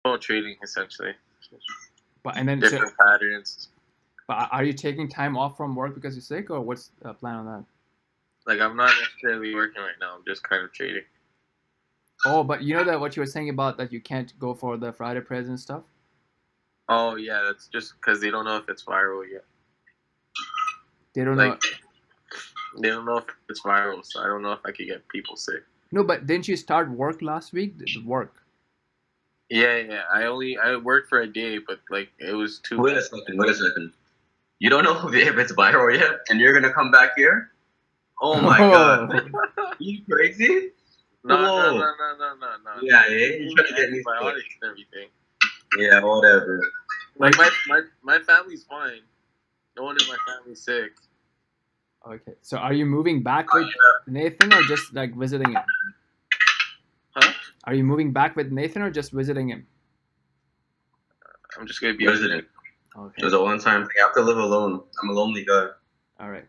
about trading essentially. But and then Different patterns. But are you taking time off from work because you're sick, or what's the plan on that? Like, I'm not necessarily working right now. I'm just kind of trading. Oh, but you know that what you were saying about that you can't go for the Friday prayers and stuff? Oh, yeah, that's just because they don't know if it's viral yet. They don't know. They don't know if it's viral, so I don't know if I could get people sick. No, but didn't you start work last week? The work. Yeah. I worked for a day, but like it was too. Wait a second. You don't know if it's viral yet, and you're gonna come back here? Oh my god, you crazy? No. Yeah, you're trying to get me antibiotics and everything. Yeah, whatever. Like my family's fine. No one in my family's sick. Okay, so are you moving back with Nathan or just like visiting him? Huh? Are you moving back with Nathan or just visiting him? I'm just gonna be visiting. Okay. It was a one-time thing. I have to live alone. I'm a lonely guy. All right.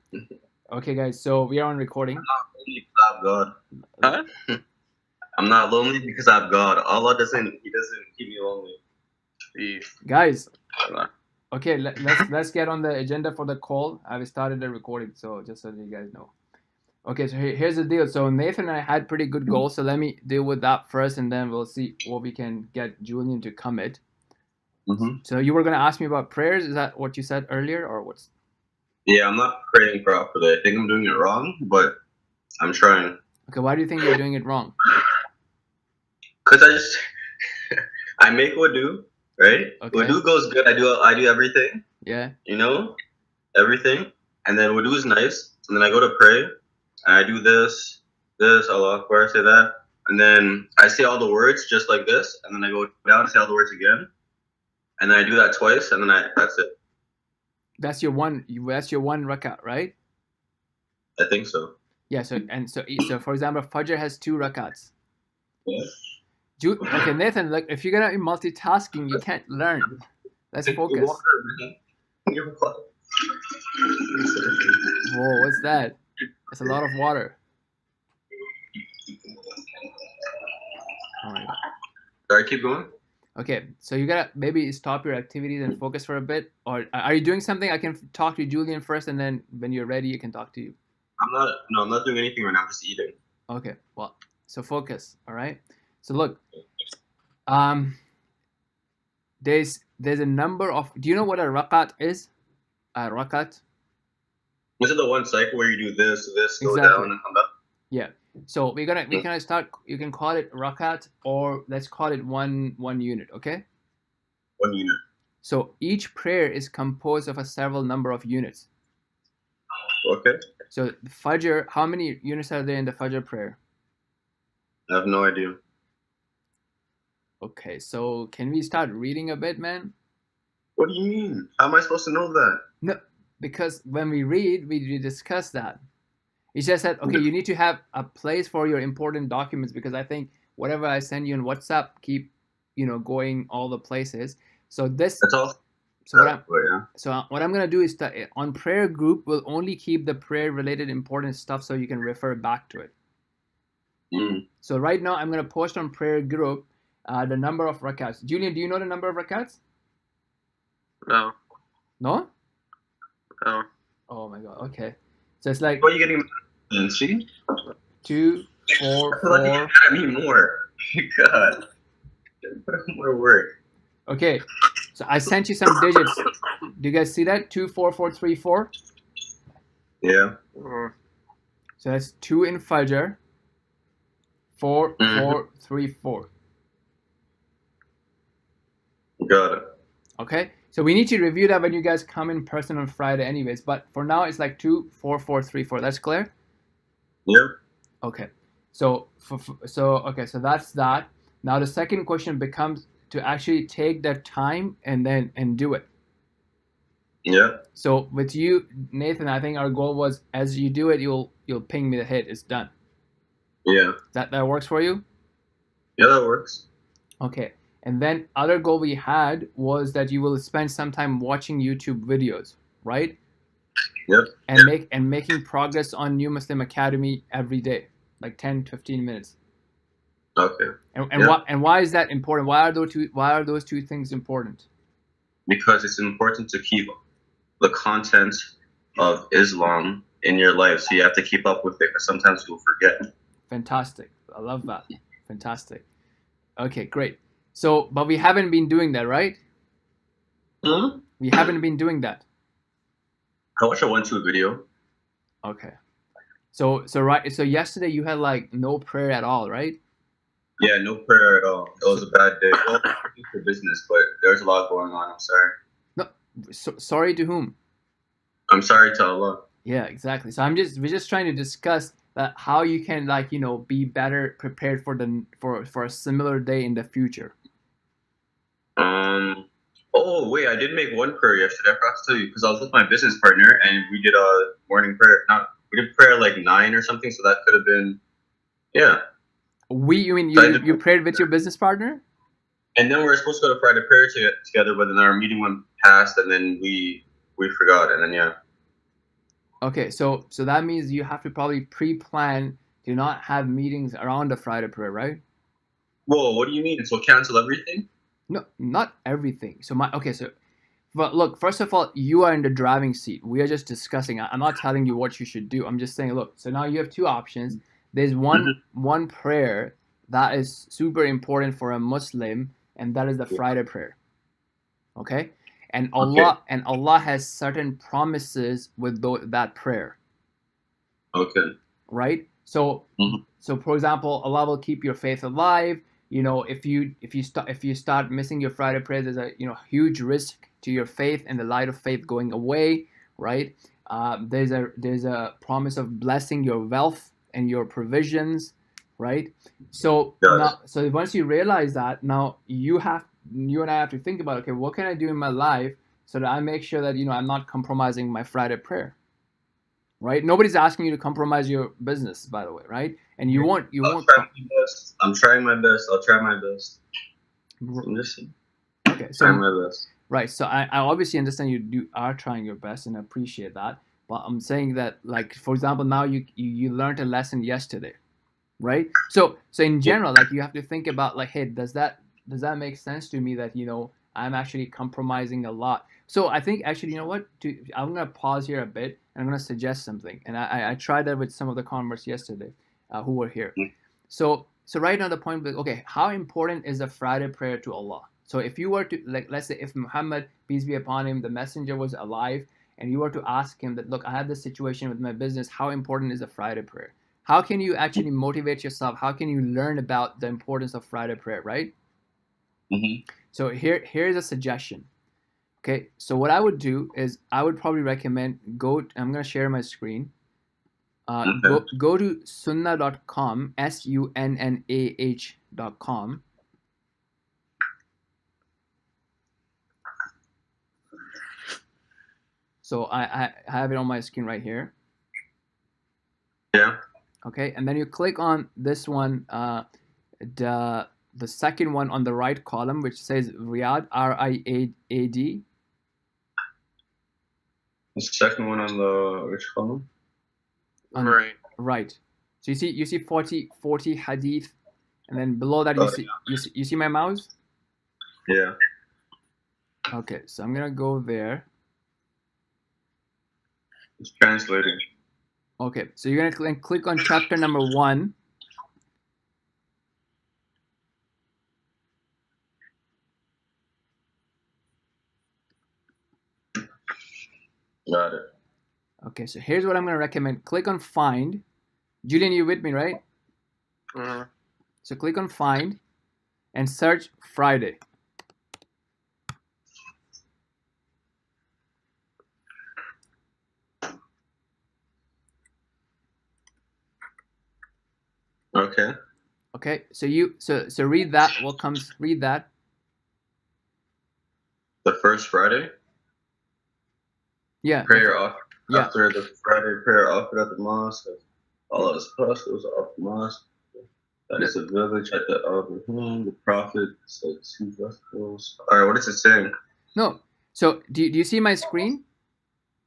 Okay, guys. So we are on recording. I'm not lonely because I have God. Huh? I'm not lonely because I have God. Allah doesn't keep me lonely. Guys. Okay, let's get on the agenda for the call. I've started the recording, so just so that you guys know. Okay, so here's the deal. So Nathan and I had pretty good goals, so let me deal with that first, and then we'll see what we can get Julian to commit. Mm-hmm. So you were going to ask me about prayers. Is that what you said earlier, or what's? Yeah, I'm not praying properly. I think I'm doing it wrong, but I'm trying. Okay, why do you think you're doing it wrong? Because I make wudu, right? Okay. Wudu goes good. I do everything. Yeah. You know, everything, and then wudu is nice, and then I go to pray, and I do this, Allah Akbar, I say that, and then I say all the words just like this, and then I go down and say all the words again, and then I do that twice, and then that's it. That's your one rakat, right? I think so. Yeah. So for example, Fajr has 2 rakats. Yeah. Okay, Nathan. Look, if you're gonna be multitasking, you can't learn. Let's focus. Whoa, what's that? That's a lot of water. Oh my god. Sorry, keep going. Okay, so you gotta maybe stop your activities and focus for a bit. Or are you doing something? I can talk to Julian first, and then when you're ready, you can talk to you. I'm not doing anything right now. I'm just eating. Okay, well, so focus. All right. So look, there's a number of. Do you know what a rakat is? A rakat. Is it the one cycle where you do this, go Exactly. down, and come back? Yeah. So we're gonna start. You can call it rakat, or let's call it one unit. Okay. 1 unit. So each prayer is composed of a several number of units. Okay. So the Fajr, how many units are there in the Fajr prayer? I have no idea. Okay, so can we start reading a bit, man? What do you mean? How am I supposed to know that? No, because when we read, we discuss that. It's just that, okay, you need to have a place for your important documents, because I think whatever I send you on WhatsApp keep, going all the places. So this. That's all. So what I'm gonna do is that on prayer group, we'll only keep the prayer related important stuff so you can refer back to it. Mm. So right now I'm gonna post on prayer group the number of rakats. Julian, do you know the number of rakats? No. No? No. Oh my god. Okay. So it's like. What are you getting? See? 2, 4, I feel like you gotta be more. God. Put more work. Okay. So I sent you some digits. Do you guys see that? 2, 4, 4, 3, 4. Yeah. So that's 2 in Fajr. 4, 4, 3, 4. Got it. Okay. So we need to review that when you guys come in person on Friday anyways. But for now, it's like 2, 4, 4, 3, 4. That's clear? Yeah. Okay. So that's that. Now the second question becomes to actually take that time and do it. Yeah. So with you, Nathan, I think our goal was, as you do it, you'll ping me the hit. It's done. Yeah. That works for you? Yeah, that works. Okay. And then other goal we had was that you will spend some time watching YouTube videos, right? Yep. And making progress on New Muslim Academy every day, like 10, 15 minutes. Okay. And why is that important? Why are those two things important? Because it's important to keep the content of Islam in your life, so you have to keep up with it, because sometimes you'll forget. Fantastic. I love that. Fantastic. Okay, great. So, but we haven't been doing that, right? We haven't been doing that. I wish I went to a video. Okay. So yesterday you had like no prayer at all, right? Yeah, no prayer at all. It was a bad day. Well, for business, but there's a lot going on. I'm sorry. No, sorry to whom? I'm sorry to Allah. Yeah, exactly. So we're just trying to discuss that how you can be better prepared for a similar day in the future. Oh wait, I did make one prayer yesterday. I forgot to tell you, because I was with my business partner and we did a morning prayer. We did prayer like 9 or something, so that could have been, yeah. You mean you prayed with your business partner? And then we were supposed to go to Friday prayer together, but then our meeting went past, and then we forgot, and then yeah. Okay, so that means you have to probably pre-plan to not have meetings around the Friday prayer, right? Whoa, what do you mean? So cancel everything? No, not everything. But look, first of all, you are in the driving seat. We are just discussing. I'm not telling you what you should do. I'm just saying, look, so now you have two options. There's one prayer that is super important for a Muslim, and that is the Friday prayer. Okay? And Allah has certain promises with that prayer. Okay. Right? So for example, Allah will keep your faith alive. If you start missing your Friday prayers, there's a huge risk to your faith and the light of faith going away, right? There's a promise of blessing your wealth and your provisions, right? So once you realize that, now you and I have to think about, okay, what can I do in my life so that I make sure that I'm not compromising my Friday prayer, right? Nobody's asking you to compromise your business, by the way, right? And you won't. I'm trying my best. I'll try my best. Listen. Okay, so trying my best. Right. So I obviously understand you are trying your best, and I appreciate that. But I'm saying that, like, for example, now you learned a lesson yesterday, right? So in general, like, you have to think about, like, hey, does that make sense to me that I'm actually compromising a lot? So I think actually, you know what? I'm gonna pause here a bit, and I'm gonna suggest something. And I tried that with some of the converts yesterday, who were here. So right now the point was, okay, how important is the Friday prayer to Allah? So if you were to, like, let's say if Muhammad, peace be upon him, the messenger, was alive, and you were to ask him that, look, I have this situation with my business, how important is the Friday prayer? How can you actually motivate yourself? How can you learn about the importance of Friday prayer, right? So here's a suggestion. Okay, so what I would do is I would probably recommend I'm going to share my screen. Go to sunnah.com, sunnah.com. So I have it on my screen right here. Yeah. Okay, and then you click on this one, the second one on the right column, which says Riyadh, RIAD. The second one on the which column? Right. So you see 40 hadith, and then below that you see my mouse? Yeah. Okay, so I'm gonna go there. It's translating. Okay, so you're gonna click on chapter number 1. Got it. Okay, so here's what I'm gonna recommend. Click on Find. Julian, you with me, right? So click on Find and search Friday. Okay. Okay, so read that. Read that. The first Friday? Yeah. Prayer after the Friday prayer offered at the mosque. Allah's apostles off the mosque. That is a village at the Abraham. The prophet said 2 festivals. Alright, what is it saying? No. So do you see my screen?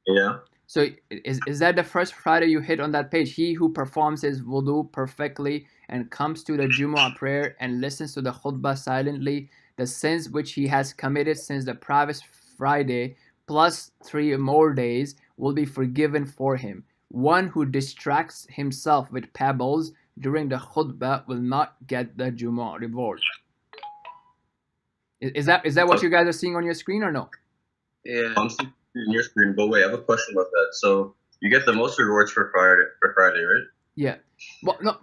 Yeah. So is that the first Friday you hit on that page? He who performs his wudu perfectly and comes to the Jumu'ah prayer and listens to the khutbah silently, the sins which he has committed since the previous Friday plus 3 more days will be forgiven for him. One who distracts himself with pebbles during the khutbah will not get the Jumu'ah reward. Is that what you guys are seeing on your screen or no? Yeah. I'm seeing it on your screen, but wait, I have a question about that. So you get the most rewards for Friday, right? Yeah. Well, no.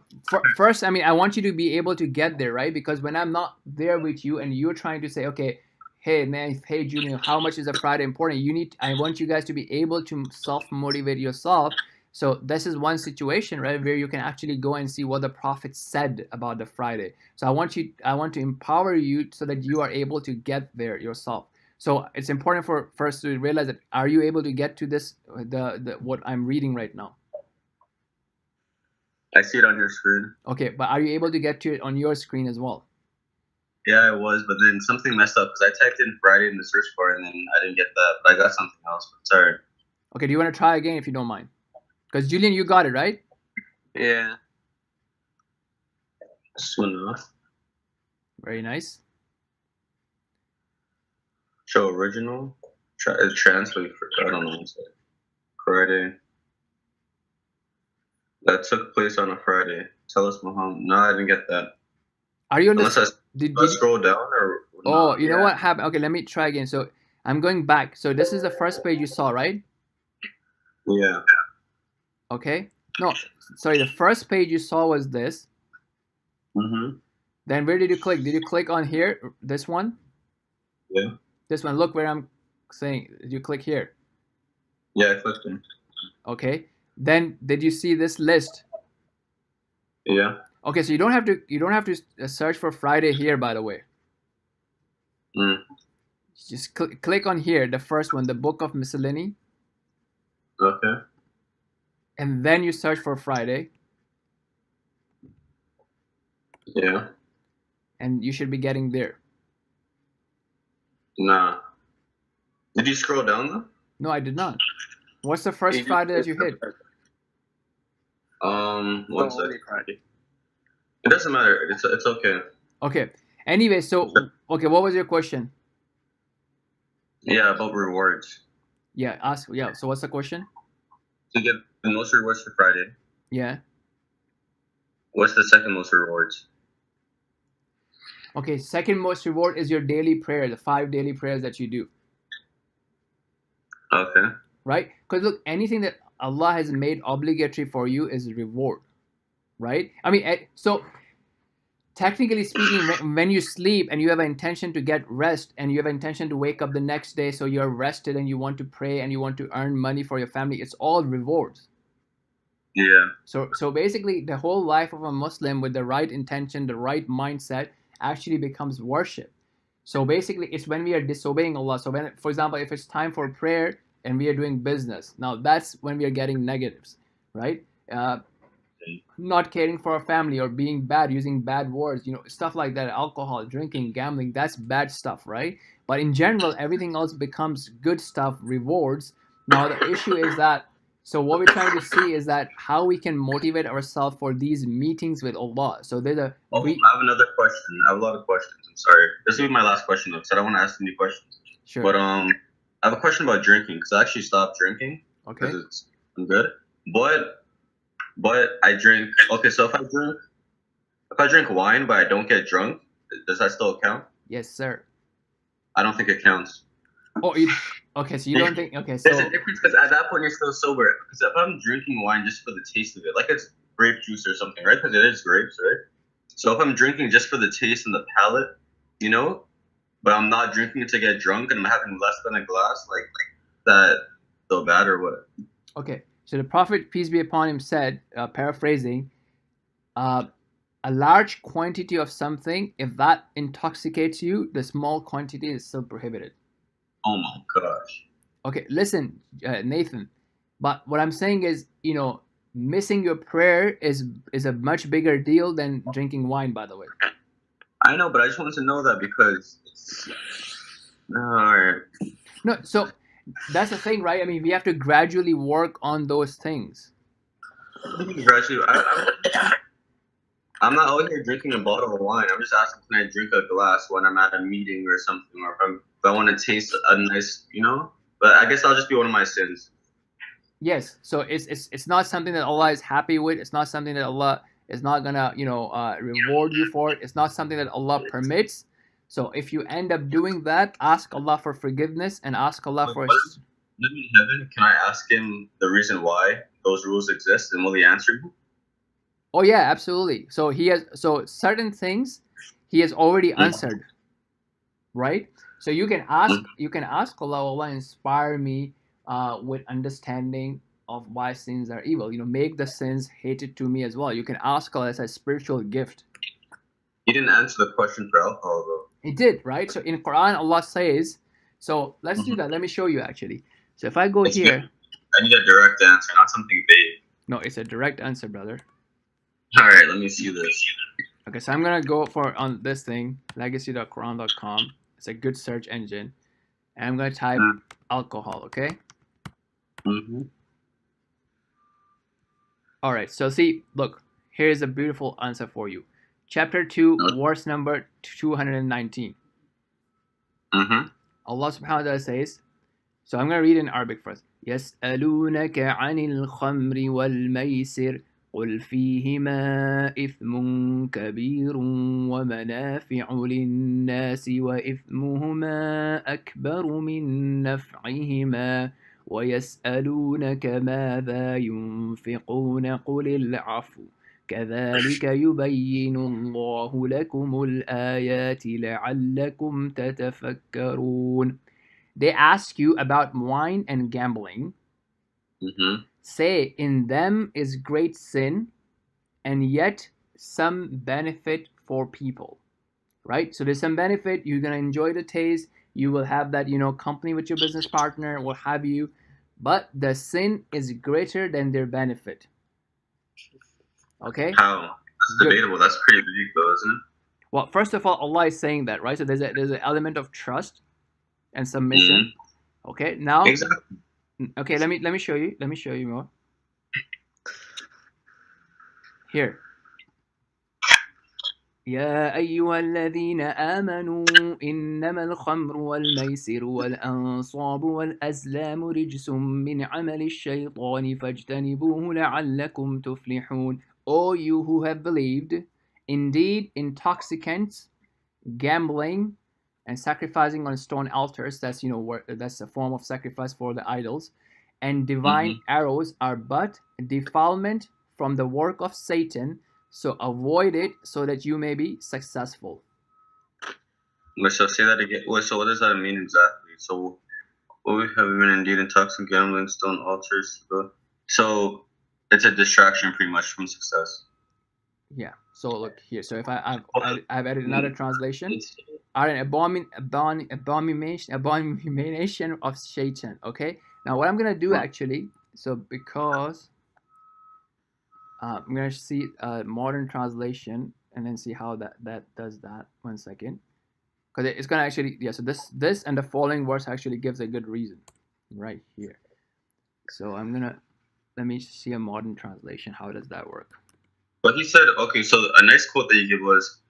First, I mean, I want you to be able to get there, right? Because when I'm not there with you, and you're trying to say, okay, hey man, hey Julian, how much is a Friday important? I want you guys to be able to self motivate yourself. So this is one situation, right, where you can actually go and see what the Prophet said about the Friday. So I want to empower you so that you are able to get there yourself. So it's important for first to realize that are you able to get to this the what I'm reading right now? I see it on your screen. Okay, but are you able to get to it on your screen as well? Yeah, I was, but then something messed up because I typed in Friday in the search bar and then I didn't get that, but I got something else. But sorry. Okay, do you want to try again if you don't mind? Because Julian, you got it, right? Yeah. Swing off. Very nice. Show original. Translate for, I don't know. Friday. That took place on a Friday. Tell us, Muhammad. No, I didn't get that. Are you on Unless this? I scroll down or. Oh, you know what happened? Okay, let me try again. So I'm going back. So this is the first page you saw, right? Yeah. Okay. No, sorry. The first page you saw was this. Mm-hmm. Then where did you click? Did you click on here? This one? Yeah. This one. Look where I'm saying. Did you click here? Yeah, I clicked it. Okay. Then did you see this list? Yeah. Okay, so you don't have to search for Friday here, by the way. Just click on here, the first one, the Book of Miscellany. Okay. And then you search for Friday. Yeah. And you should be getting there. Nah. Did you scroll down though? No, I did not. What's the first Friday that you hit? One second. Friday. It doesn't matter. It's okay. Okay. Anyway, so okay, what was your question? Yeah, about rewards. Yeah, ask. Yeah. So what's the question? To get the most rewards for Friday. Yeah. What's the second most rewards? Okay, second most reward is your daily prayer, the 5 daily prayers that you do. Okay. Right? Because look, anything that Allah has made obligatory for you is a reward. Right? I mean, so technically speaking, when you sleep and you have an intention to get rest and you have an intention to wake up the next day, so you're rested and you want to pray and you want to earn money for your family, it's all rewards. Yeah. So basically, the whole life of a Muslim with the right intention, the right mindset, actually becomes worship. So basically, it's when we are disobeying Allah. So when, for example, if it's time for prayer and we are doing business, now that's when we are getting negatives, right? Not caring for our family or being bad, using bad words, stuff like that, alcohol, drinking, gambling, that's bad stuff, right? But in general, everything else becomes good stuff, rewards. Now the issue is that, so what we're trying to see is that how we can motivate ourselves for these meetings with Allah. So there's a... I have another question. I have a lot of questions. I'm sorry. This will be my last question though, because I don't want to ask any questions. Sure. But I have a question about drinking, because I actually stopped drinking. Okay. Because I'm good. But I drink. Okay, so if I drink wine but I don't get drunk, does that still count? Yes, sir. I don't think it counts. Oh, okay. So you don't think? Okay, so there's a difference because at that point you're still sober. Because if I'm drinking wine just for the taste of it, like it's grape juice or something, right? Because it is grapes, right? So if I'm drinking just for the taste and the palate, but I'm not drinking it to get drunk and I'm having less than a glass, like that, so bad or what? Okay. So the Prophet, peace be upon him, said, paraphrasing, a large quantity of something, if that intoxicates you, the small quantity is still prohibited. Oh my gosh. Okay, listen, Nathan. But what I'm saying is, missing your prayer is a much bigger deal than drinking wine, by the way. I know, but I just wanted to know that because it's... All right. No, so That's the thing, right? I mean, we have to gradually work on those things. Gradually, I'm not out here drinking a bottle of wine. I'm just asking, can I drink a glass when I'm at a meeting or something, or if I want to taste a nice, But I guess I'll just be one of my sins. Yes, so it's not something that Allah is happy with. It's not something that Allah is not gonna reward you for. It's not something that Allah permits. So if you end up doing that, ask Allah for forgiveness and ask Allah But for. what if I'm in heaven? Can I ask him the reason why those rules exist, and will he answer me? Oh yeah, absolutely. So certain things he has already answered, right? So you can ask Allah, Allah inspire me with understanding of why sins are evil. Make the sins hated to me as well. You can ask Allah as a spiritual gift. He didn't answer the question for alcohol though. He did, right? So in Quran, Allah says, so let's do that. Let me show you actually. So if I go here. I need a direct answer, not something vague. No, it's a direct answer, brother. All right, let me see this. Okay, so I'm gonna go on this thing, legacy.quran.com. It's a good search engine, and I'm gonna type alcohol. Okay. All right. So see, look, here's a beautiful answer for you. Chapter 2, verse number 219. Allah subhanahu wa ta'ala says, so I'm gonna read in Arabic first. يسألونك عن الخمر والميسر قل فيهما إثم كبير ومنافع للناس وإثمهما أكبر من نفعهما ويسألونك ماذا ينفقون قل العفو كذلك يبين الله لكم الآيات لعلكم تتفكرون. They ask you about wine and gambling. Say, in them is great sin, and yet some benefit for people. Right? So there's some benefit. You're going to enjoy the taste. You will have that, company with your business partner, what have you. But the sin is greater than their benefit. Okay? How? That's debatable. That's pretty big though, isn't it? Well, first of all, Allah is saying that, right? So there's an element of trust and submission. Okay, now. Exactly. Okay, let me show you. Let me show you more. Here. يا أيها الذين آمنوا إنما الخمر والميسر والأنصاب والأزلام رجس من عمل الشيطان فاجتنبوه لعلكم تفلحون. O you who have believed, indeed intoxicants, gambling, and sacrificing on stone altars, that's that's a form of sacrifice for the idols, and divine arrows are but defilement from the work of Satan, so avoid it so that you may be successful. So say that again. So what does that mean exactly? So we have been indeed intoxicant, gambling, stone altars. So it's a distraction pretty much from success. Yeah. So look here. So if I've added another translation, are an abomination of Satan. Okay. Now what I'm gonna do actually, so because I'm gonna see a modern translation and then see how that does that. 1 second, because it's gonna actually So this and the following verse actually gives a good reason right here. So let me see a modern translation. How does that work? But he said, okay, so a nice quote that you gave was,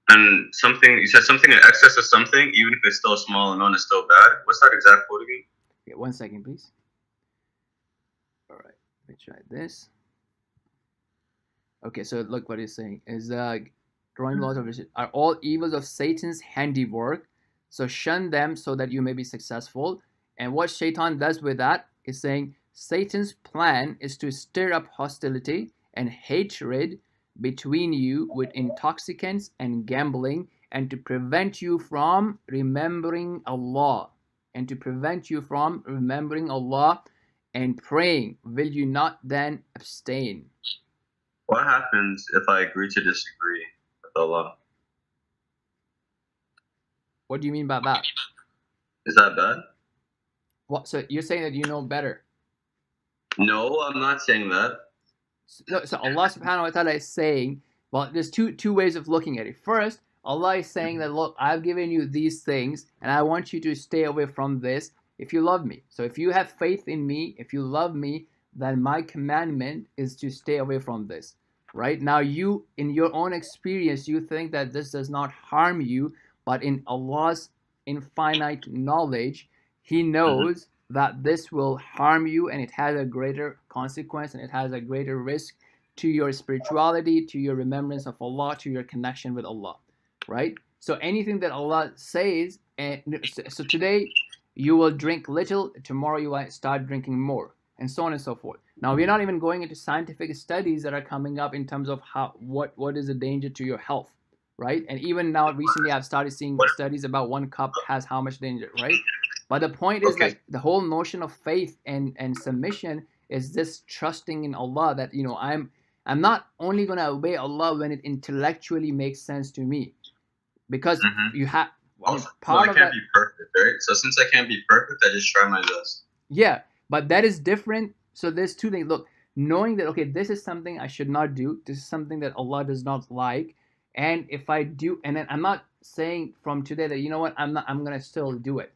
and you said something in excess of something, even if it's still small and known is still bad. What's that exact quote again? Okay, 1 second, please. All right, let me try this. Okay, so look what he's saying is drawing laws of are all evils of Satan's handiwork, so shun them so that you may be successful. And what Shaitan does with that is saying Satan's plan is to stir up hostility and hatred between you with intoxicants and gambling, and to prevent you from remembering Allah, and and praying. Will you not then abstain? What happens if I agree to disagree with Allah? What do you mean by that? Is that bad? What? So you're saying that you know better? No, I'm not saying that. So Allah subhanahu wa ta'ala is saying, well, there's two ways of looking at it. First, Allah is saying that, look, I've given you these things and I want you to stay away from this. if you love me. So if you have faith in me, if you love me, then my commandment is to stay away from this. Right? Now you, in your own experience, you think that this does not harm you, but in Allah's infinite knowledge, He knows that this will harm you, and it has a greater consequence, and it has a greater risk to your spirituality, to your remembrance of Allah, to your connection with Allah, right? So anything that Allah says, and so today you will drink little, tomorrow you will start drinking more, and so on and so forth. Now we're not even going into scientific studies that are coming up in terms of what is the danger to your health, right? And even now recently I've started seeing studies about 1 cup has how much danger, right? But the point is, like, the whole notion of faith and submission is this trusting in Allah, that I'm not only going to obey Allah when it intellectually makes sense to me, because you have part of that. I can't be perfect, right? So since I can't be perfect, I just try my best. Yeah, but that is different. So there's two things. Look, knowing that, okay, this is something I should not do. This is something that Allah does not like. And if I do, and then I'm not saying from today that, you know what, I'm going to still do it,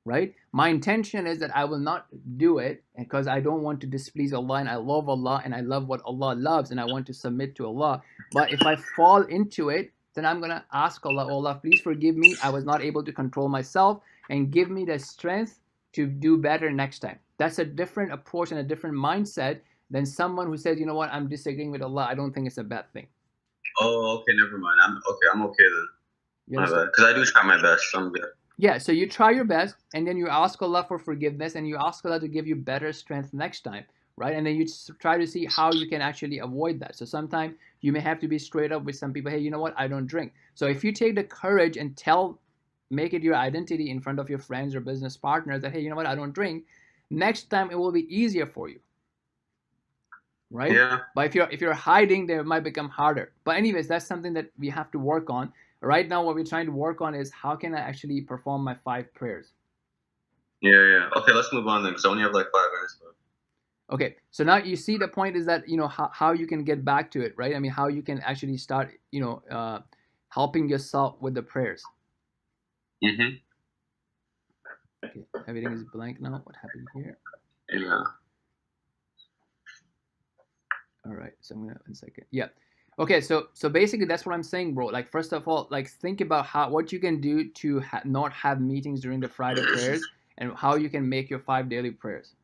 right? My intention is that I will not do it because I don't want to displease Allah, and I love Allah, and I love what Allah loves, and I want to submit to Allah. But if I fall into it, then I'm going to ask Allah, oh Allah, please forgive me. I was not able to control myself, and give me the strength to do better next time. That's a different approach and a different mindset than someone who says, you know what, I'm disagreeing with Allah. I don't think it's a bad thing. Oh, okay, never mind. I'm okay then. Because I do try my best. So I'm good. Yeah, so you try your best, and then you ask Allah for forgiveness, and you ask Allah to give you better strength next time, right? And then you try to see how you can actually avoid that. So sometimes you may have to be straight up with some people. Hey, you know what? I don't drink. So if you take the courage and make it your identity in front of your friends or business partners that, hey, you know what? I don't drink. Next time it will be easier for you, right? Yeah. But if you're hiding, then it might become harder. But anyways, that's something that we have to work on. Right now, what we're trying to work on is how can I actually perform my 5 prayers? Yeah. Okay, let's move on then, because I only have like 5 minutes left. Okay, so now you see the point is that, how you can get back to it, right? I mean, how you can actually start, helping yourself with the prayers. Mm-hmm. Okay, everything is blank now. What happened here? Yeah. All right, so I'm gonna 1 second. Yeah. Okay, so basically that's what I'm saying, bro. Like, first of all, like, think about what you can do to not have meetings during the Friday prayers, and how you can make your 5 daily prayers.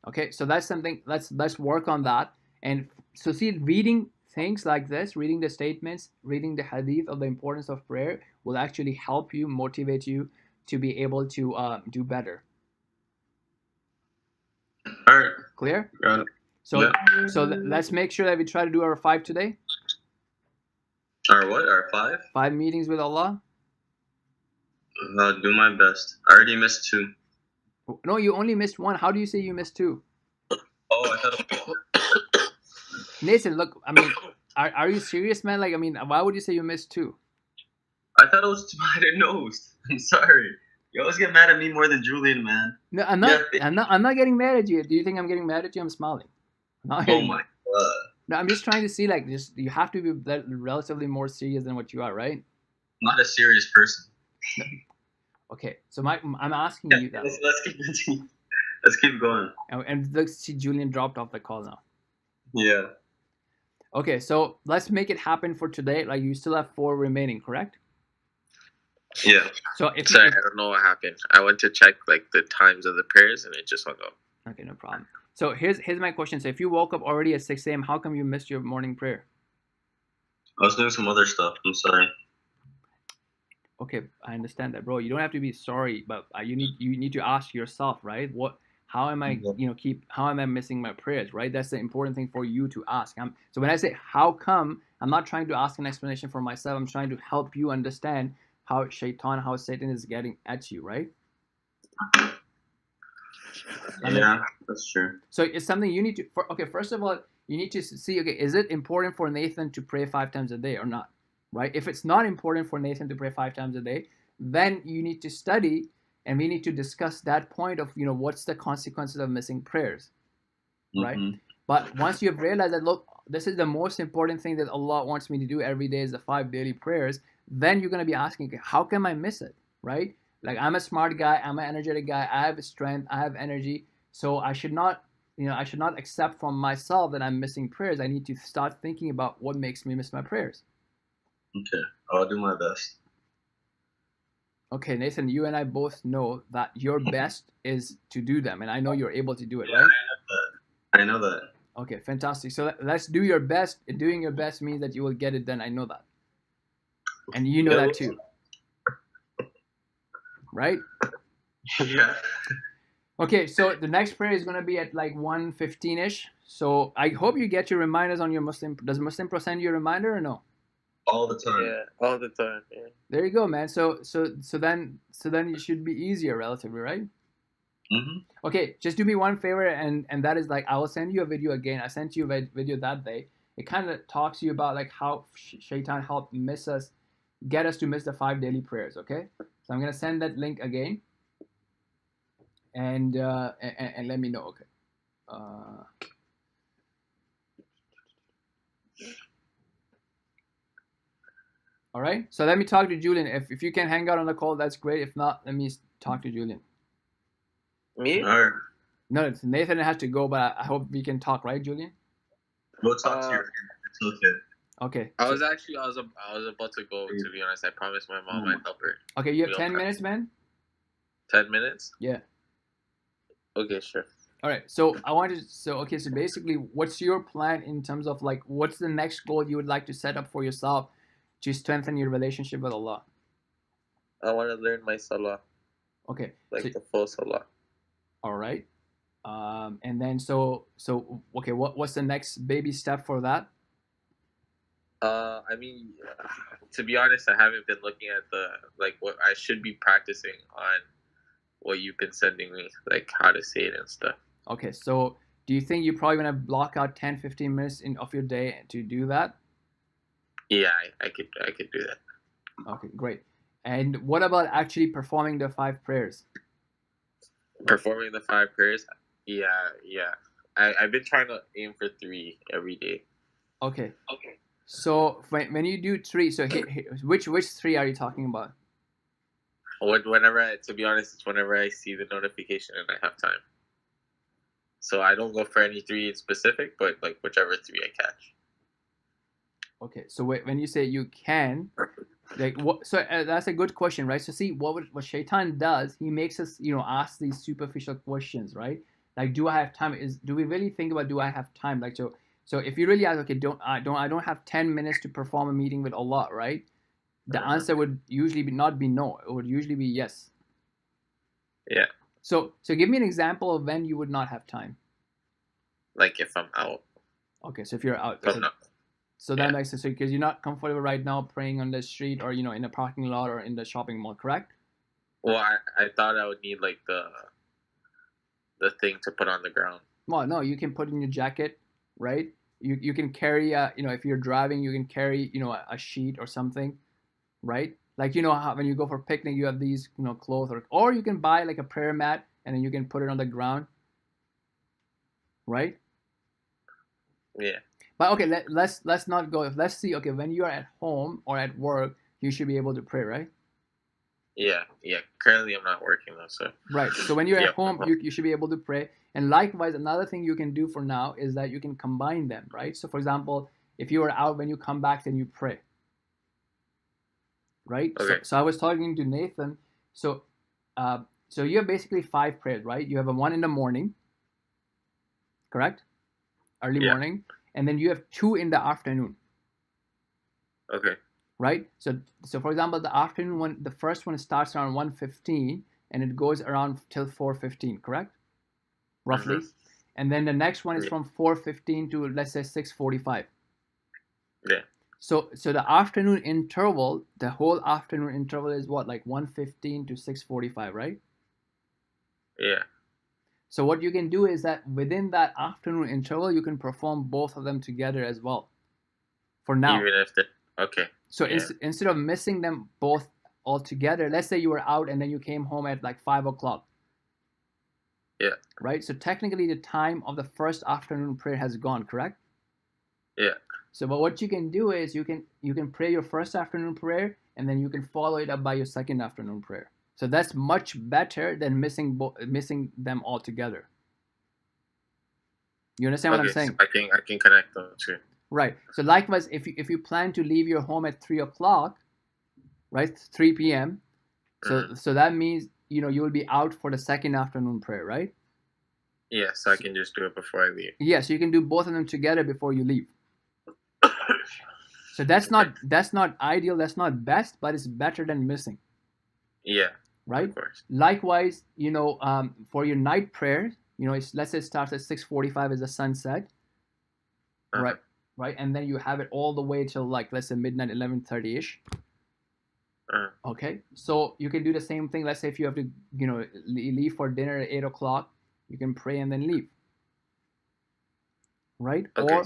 Okay, so that's something. Let's work on that. And so see, reading things like this, reading the statements, reading the hadith of the importance of prayer will actually help you, motivate you to be able to do better. All right. Clear? Got it. So let's make sure that we try to do our 5 today. Our what? Our 5? 5 meetings with Allah. I'll do my best. I already missed 2. No, you only missed 1. How do you say you missed 2? Oh, I thought. Nathan, look. I mean, are you serious, man? Like, I mean, why would you say you missed 2? I thought it was 2. I didn't know. I'm sorry. You always get mad at me more than Julian, man. No, I'm not. Yeah. I'm not getting mad at you. Do you think I'm getting mad at you? I'm smiling. Oh my god. No, I'm just trying to see, like, you have to be relatively more serious than what you are, right? Not a serious person. No. Okay, so I'm asking you that. Let's keep going. And let's see, Julian dropped off the call now. Yeah. Okay, so let's make it happen for today. Like, you still have 4 remaining, correct? Yeah. So I don't know what happened. I went to check like the times of the prayers, and it just hung up. Okay, no problem. So here's my question. So if you woke up already at 6 a.m., how come you missed your morning prayer? I was doing some other stuff. I'm sorry. Okay, I understand that, bro. You don't have to be sorry, but you need to ask yourself, right? How am I, how am I missing my prayers, right? That's the important thing for you to ask. So when I say how come, I'm not trying to ask an explanation for myself. I'm trying to help you understand how Satan is getting at you, right? Yeah, that's true. So it's something you need to. First of all, you need to see. Okay, is it important for Nathan to pray 5 times a day or not? Right? If it's not important for Nathan to pray 5 times a day, then you need to study, and we need to discuss that point of what's the consequences of missing prayers, right? Mm-hmm. But once you've realized that, look, this is the most important thing that Allah wants me to do every day is the 5 daily prayers, then you're going to be asking, okay, how can I miss it, right? Like, I'm a smart guy, I'm an energetic guy, I have strength, I have energy, so I should not, I should not accept from myself that I'm missing prayers. I need to start thinking about what makes me miss my prayers. Okay, I'll do my best. Okay, Nathan, you and I both know that your best is to do them, and I know you're able to do it, Yeah, right? I know that. Okay, fantastic. So let's do your best. Doing your best means that you will get it done. I know that. And you know that too. Right? Yeah. Okay, so the next prayer is going to be at like 1:15-ish. So I hope you get your reminders on your Muslim. Does Muslim Pro send you a reminder or no? All the time. Yeah, all the time. Yeah. There you go, man. So then it should be easier relatively, right? Mm-hmm. Okay, just do me one favor, and that is like, I will send you a video again. I sent you a video that day. It kind of talks to you about like how Shaitan helped get us to miss the 5 daily prayers. Okay, so I'm gonna send that link again, and let me know. Okay. All right. So let me talk to Julian. If you can hang out on the call, that's great. If not, let me talk to Julian. Me? All right. No, Nathan has to go, but I hope we can talk, right, Julian? We'll talk to you. It's okay. Okay. I was about to go, to be honest. I promised my mom I'd help her. Okay, you have 10 minutes, man? 10 minutes? Yeah. Okay, sure. All right. So so basically, what's your plan in terms of like, what's the next goal you would like to set up for yourself to strengthen your relationship with Allah? I want to learn my salah. Okay. Like the full salah. All right. And then okay, what's the next baby step for that? I mean, to be honest, I haven't been looking at what I should be practicing on what you've been sending me, like how to say it and stuff. Okay, so do you think you're probably gonna block out 10-15 minutes of your day to do that? Yeah, I could do that. Okay, great. And what about actually performing the 5 prayers? Performing the 5 prayers? Yeah. I've been trying to aim for 3 every day. Okay. So when you do 3, so which 3 are you talking about? To be honest, it's whenever I see the notification and I have time. So I don't go for any 3 in specific, but like whichever 3 I catch. Okay, so when you say you can, like what? So that's a good question, right? So see, what Shaitan does, he makes us, ask these superficial questions, right? Like, do I have time? Do we really think about, do I have time? Like, so if you really ask, okay, I don't have 10 minutes to perform a meeting with Allah, right? The answer would usually not be no. It would usually be yes. Yeah. So give me an example of when you would not have time. Like if I'm out. Okay, so if you're out. So that makes sense. So because you're not comfortable right now praying on the street or in a parking lot or in the shopping mall, correct? Well, I thought I would need like the thing to put on the ground. Well, no, you can put in your jacket, right? You can carry if you're driving, you can carry a sheet or something, right? Like how when you go for picnic, you have these clothes, or you can buy like a prayer mat and then you can put it on the ground, right? Yeah. But okay, let's not go. Let's see. Okay, when you're at home or at work, you should be able to pray, right? Yeah. Currently, I'm not working though, so. Right. So when you're at home, you should be able to pray. And likewise, another thing you can do for now is that you can combine them, right? So for example, if you are out, when you come back, then you pray. Right. Okay. So I was talking to Nathan. So you have basically 5 prayers, right? You have one in the morning, correct? Early morning. And then you have 2 in the afternoon. Okay. Right? So for example, the afternoon one, the first one starts around 1:15 and it goes around till 4:15, correct? Roughly. Mm-hmm. And then the next one is from 4:15 to, let's say, 6:45. Yeah. So the afternoon interval, the whole afternoon interval is what, like 1:15 to 6:45, right? Yeah. So what you can do is that within that afternoon interval, you can perform both of them together as well. For now. Even if okay. So instead of missing them both all together, let's say you were out and then you came home at like 5 o'clock. Yeah. Right? So technically the time of the first afternoon prayer has gone, correct? Yeah. So but what you can do is you can pray your first afternoon prayer and then you can follow it up by your second afternoon prayer. So that's much better than missing them all together. You understand what I'm saying? So I can connect them too. Right. So likewise, if you plan to leave your home at 3 o'clock, right, 3 p.m. So that means you will be out for the second afternoon prayer, right? Yeah, so I can just do it before I leave. Yeah, so you can do both of them together before you leave. So that's not ideal, that's not best, but it's better than missing. Yeah. Right? Of course. Likewise, for your night prayer, let's say it starts at 6:45 as the sunset. Right? Right? And then you have it all the way till let's say midnight, 11:30ish. Okay, so you can do the same thing. Let's say if you have to, leave for dinner at 8 o'clock, you can pray and then leave. Right? Okay.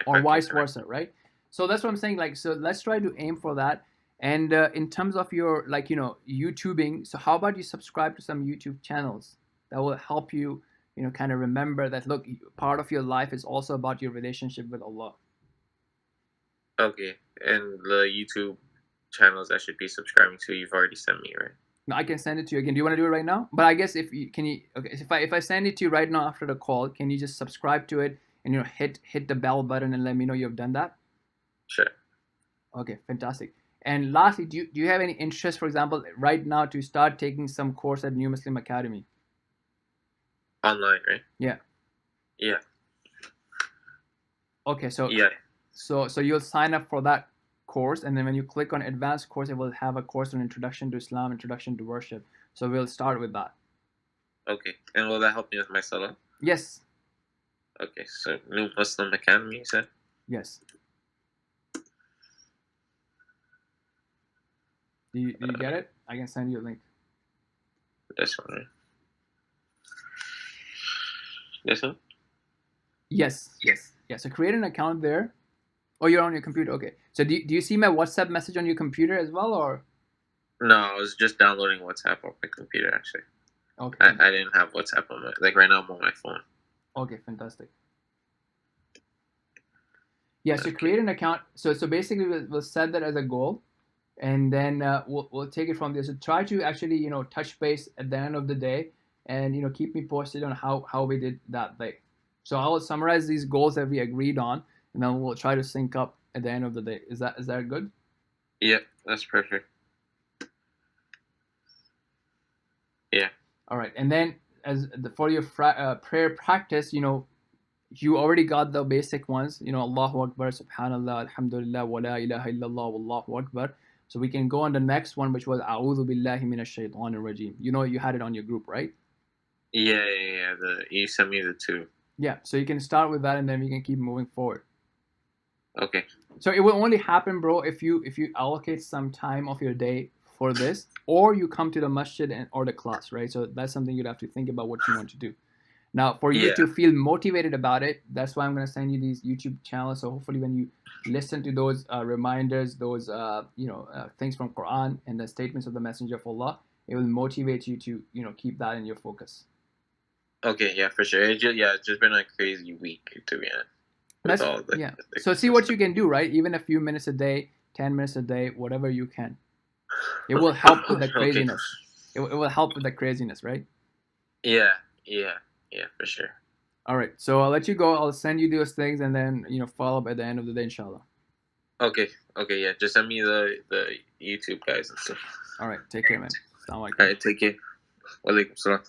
Or vice versa, right? So that's what I'm saying. So let's try to aim for that. And in terms of your YouTubing, so how about you subscribe to some YouTube channels that will help you, kind of remember that, look, part of your life is also about your relationship with Allah. Okay, and the YouTube channels I should be subscribing to, you've already sent me, right? No, I can send it to you again. Do you want to do it right now? But I guess okay, if I send it to you right now after the call, can you just subscribe to it and hit the bell button and let me know you've done that? Sure. Okay, fantastic. And lastly, do you have any interest, for example, right now to start taking some course at New Muslim Academy? Online, right? Yeah. Yeah. Okay, so yeah. So you'll sign up for that course, and then when you click on advanced course, it will have a course on Introduction to Islam, Introduction to Worship. So we'll start with that. Okay, and will that help me with my salah? Yes. Okay, so New Muslim Academy, you said? Yes. Do you get it? I can send you a link. This one, right? This one? Yes. Yeah, so create an account there. Oh, you're on your computer. Okay. So do you see my WhatsApp message on your computer as well, or? No, I was just downloading WhatsApp on my computer, actually. Okay. I didn't have WhatsApp on right now I'm on my phone. Okay, fantastic. Yeah, so create an account. So basically we'll set that as a goal, and then we'll take it from there. So try to actually touch base at the end of the day, and keep me posted on how we did that day. So I will summarize these goals that we agreed on, and then we'll try to sync up at the end of the day. Is that good? Yeah, that's perfect. Yeah. All right, and then for your prayer practice, you already got the basic ones. Allahu Akbar, Subhanallah, Alhamdulillah, wa la ilaha illallah, Wallahu Akbar. So we can go on the next one, which was A'udhu Billahi Minash Shaitanir Rajim. You had it on your group, right? Yeah. You sent me the two. Yeah, so you can start with that, and then we can keep moving forward. Okay. So it will only happen, bro, if you allocate some time of your day for this, or you come to the masjid or the class, right? So that's something you'd have to think about what you want to do. Now, for you to feel motivated about it, that's why I'm going to send you these YouTube channels. So hopefully when you listen to those reminders, those things from Quran and the statements of the Messenger of Allah, it will motivate you to keep that in your focus. Okay, yeah, for sure. It's just been a crazy week, to be honest. So see what you can do, right? Even a few minutes a day, 10 minutes a day, whatever you can. It will help with the craziness. Okay. It will help with the craziness, right? Yeah, for sure. All right, so I'll let you go. I'll send you those things, and then follow up at the end of the day, inshallah. Okay, yeah. Just send me the YouTube guys and stuff. All right, take care, man. All right, take care. Walaikum salam.